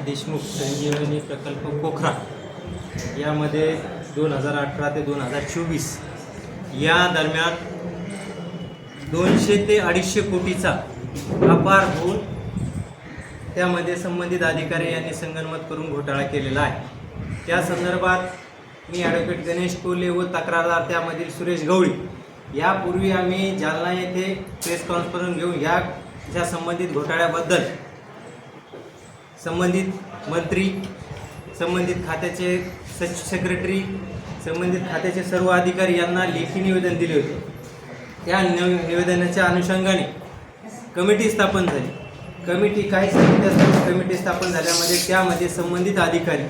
देशमुख संजीवनी प्रकल्प पोखरा यामध्ये 2018 ते 2024 या दरम्यान 200 ते 250 कोटीचा अपार होऊन त्यामध्ये संबंधित अधिकारी यांनी संगनमत करून घोटाळा केलेला आहे। त्या संदर्भात मी ॲडव्होकेट गणेश कोल्हे व तक्रारदार त्यामधील सुरेश गवळी यापूर्वी आम्ही जालना येथे प्रेस कॉन्फरन्स घेऊन या संबंधित घोटाळ्याबद्दल संबंधित मंत्री, संबंधित खात्याचे सेक्रेटरी, संबंधित खात्याचे सर्व अधिकारी यांना लेखी निवेदन दिले होते। त्या निवेदनाच्या अनुषंगाने कमिटी स्थापन झाली। कमिटी काही समित्या कमिटी स्थापन झाल्यामध्ये त्यामध्ये संबंधित अधिकारी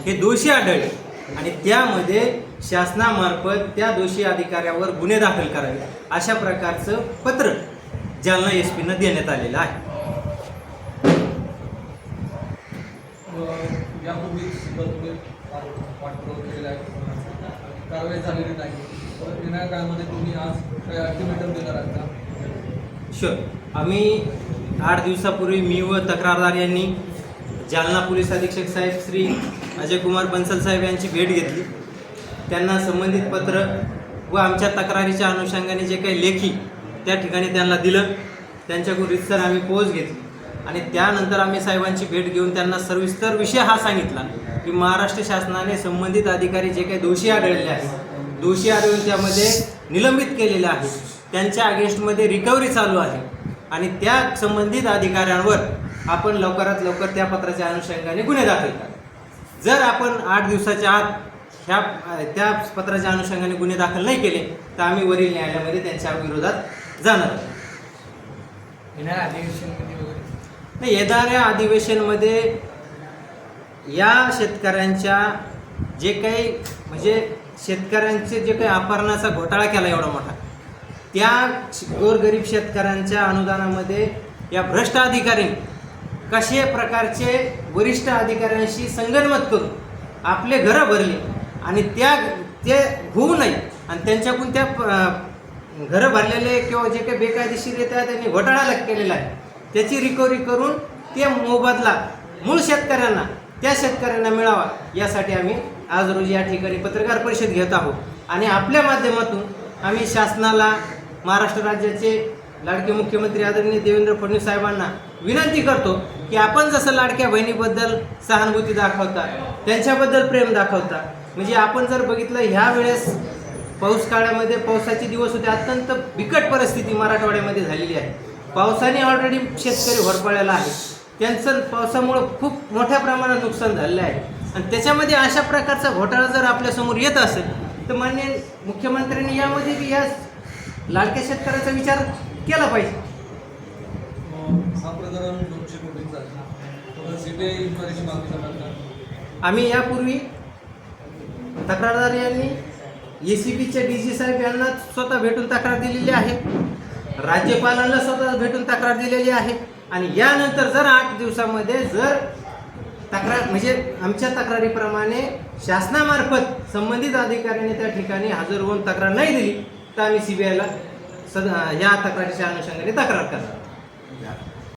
हे दोषी आढळले आणि त्यामध्ये शासनामार्फत त्या दोषी अधिकाऱ्यावर गुन्हे दाखल करावे अशा प्रकारचं पत्र जालना SP-नं देण्यात आलेलं आहे। कारवाई झालेली नाही, येणाऱ्या काळामध्ये तुम्ही आज काही अल्टिमेटम देणार आहात का? शुअर। आम्ही 8 दिवसापूर्वी मी व तक्रारदार यांनी जालना पोलीस अधीक्षक साहेब श्री अजय कुमार बन्सल साहेब यांची भेट घेतली। त्यांना संबंधित पत्र व आमच्या तक्रारीच्या अनुषंगाने जे काही लेखी त्या ठिकाणी त्यांना दिलं, त्यांच्याकडून रितसर आम्ही पोच घेतली आणि त्यानंतर आम्ही साहेबांची भेट घेऊन त्यांना सविस्तर विषय हा सांगितला की महाराष्ट्र शासनाने संबंधित अधिकारी जे काही दोषी आढळले आहेत, दोषी आढळून त्यामध्ये निलंबित केलेले आहे, त्यांच्या अगेन्स्टमध्ये रिकव्हरी चालू आहे आणि त्या संबंधित अधिकाऱ्यांवर आपण लवकरात लवकर त्या पत्राच्या अनुषंगाने गुन्हे दाखल करा। जर आपण 8 दिवसाच्या आत त्या पत्राच्या अनुषंगाने गुन्हे दाखल नाही केले तर आम्ही वरील न्यायालयामध्ये त्यांच्या विरोधात जाणार। येणाऱ्या अधिवेशनमध्ये वगैरे नाही, येणाऱ्या अधिवेशनमध्ये या शेतकऱ्यांच्या जे काही म्हणजे शेतकऱ्यांचे जे काही अपहरणाचा घोटाळा केला एवढा मोठा, त्या गोरगरीब शेतकऱ्यांच्या अनुदानामध्ये या भ्रष्ट अधिकाऱ्यांनी कशा प्रकारचे वरिष्ठ अधिकाऱ्यांशी संगनमत करून आपले घरं भरले आणि ते होऊ नये आणि त्यांच्याकडून त्या घरं भरलेले किंवा जे काही बेकायदेशीररित्या त्यांनी घोटाळा केलेला आहे त्याची रिकव्हरी करून ते मोबदला मूळ शेतकऱ्यांना त्या शेतकऱ्यांना मिळावा यासाठी आम्ही आज रोजी या ठिकाणी पत्रकार परिषद घेत आहोत आणि आपल्या माध्यमातून आम्ही शासनाला, महाराष्ट्र राज्याचे लाडके मुख्यमंत्री आदरणीय देवेंद्र फडणवीस साहेबांना विनंती करतो की आपण जसं लाडक्या बहिणीबद्दल सहानुभूती दाखवता, त्यांच्याबद्दल प्रेम दाखवता, म्हणजे आपण जर बघितलं ह्या वेळेस पाऊस काळामध्ये पावसाचे दिवस होते, अत्यंत बिकट परिस्थिती मराठवाड्यामध्ये झालेली आहे। पावसाने ऑलरेडी शेतकरी होरपळलेला आहे, त्यांचं पावसामुळं खूप मोठ्या प्रमाणात नुकसान झालेलं आहे आणि त्याच्यामध्ये अशा प्रकारचा घोटाळा जर आपल्यासमोर येत असेल तर माननीय मुख्यमंत्र्यांनी यामध्ये बी या लाडक्या शेतकऱ्याचा विचार केला पाहिजे। हा प्रकरण 200 कोटींचा आहे, सीबीआय इन्क्वायरीची मागणी करणार। आम्ही यापूर्वी तक्रारदार यांनी ACBचे DG साहेब यांना स्वतः भेटून तक्रार दिलेली आहे, राज्यपालांना स्वतः भेटून तक्रार दिलेली आहे आणि यानंतर जर 8 दिवसामध्ये जर तक्रार म्हणजे आमच्या तक्रारीप्रमाणे शासनामार्फत संबंधित अधिकाऱ्यांनी त्या ठिकाणी हजर होऊन तक्रार नाही दिली तर आम्ही CBIला या तक्रारीच्या अनुषंगाने तक्रार करणार।